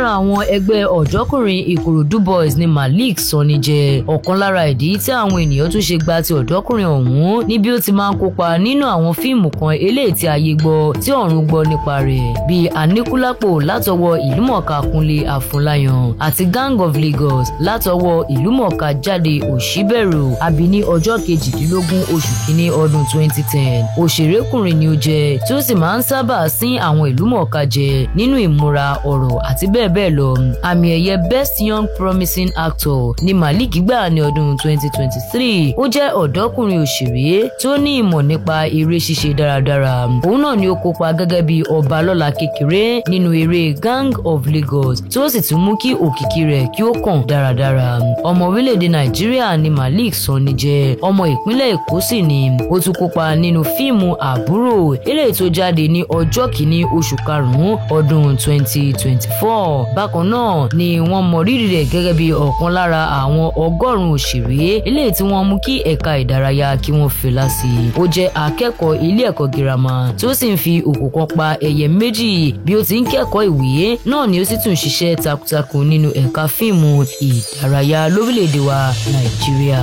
lára àwọn ẹgbẹ́ ọ̀dọ́kùnrin Ìkòròdú Boys ni Malik Sanni jẹ́. Ọ̀kan lára ìdí tí àwọn ènìyàn tún ṣe gba ti ọ̀dọ́kùnrin ọ̀hún ní bí ó ti máa ń kópa nínú àwọn fíìmù kan eléyìí tí ayé gbọ́ tí ọ̀run gbọ́ nípa rẹ̀ bíi Aníkúlápò látọwọ́ ìlúmọ̀ọ́ká Kúnlé Afúnláyàn àti Gang of Lagos látọwọ́ ìlúmọ̀ọ́ká Jáde Òṣìbẹ̀rù àbí ní ọjọ́ 18 oṣù kínní ọdún 2010. Òṣèrékùnrin ni ó jẹ́ tí ó sì máa ń sábà sín àwọn ìlúmọ̀ọ́ká jẹ nínú ìmúra ọ̀rọ̀ àti bẹ́ẹ̀ bẹ́ẹ̀ lọ. Àmì ẹ̀yẹ Best Young Promising Actor ni Malik gbà ní ọdún 2023. Ó jẹ́ ọ̀dọ́kùnrin òṣèré tí ó ní ìmọ̀ nípa eré ṣíṣe dáradára. Òun náà ni ó kópa gẹ́gẹ́ bí ọba lọ́la kékeré nínú eré Gang of Lagos tí ó sì tún mú kí òkìkí rẹ̀ kí ó kàn dáradára. Ọmọ orílẹ̀-èdè Nàìjíríà ni Malik Sanni jẹ́. Ọmọ ìpínlẹ̀ Èkó sì ni. Ó tún kópa nínú fíìmù Àbúrò eléyìí tó jáde ní ọjọ́ kìíní oṣù karùn-ún ọdún 2024. Bákan náà ni wọ́n mọ rírì rẹ̀ gẹ́gẹ́ bí ọ̀kan lára àwọn ọgọ́rùn-ún òṣèré eléyìí tí wọ́n mú kí ẹ̀ka ìdárayá kí wọ́n fẹlá sí i. Ó jẹ́ akẹ́kọ̀ọ́ ilé ẹ̀kọ́ girama tí ó sì ń fi òkò kan pa ẹyẹ méjì. Bí ó ti ń kẹ́kọ̀ọ́ ìwé náà ni ó sì tún ṣiṣẹ́ takuntakun nínú ẹ̀ka fíìmù ìdárayá lórílẹ̀-èdè wa Nàìjíríà.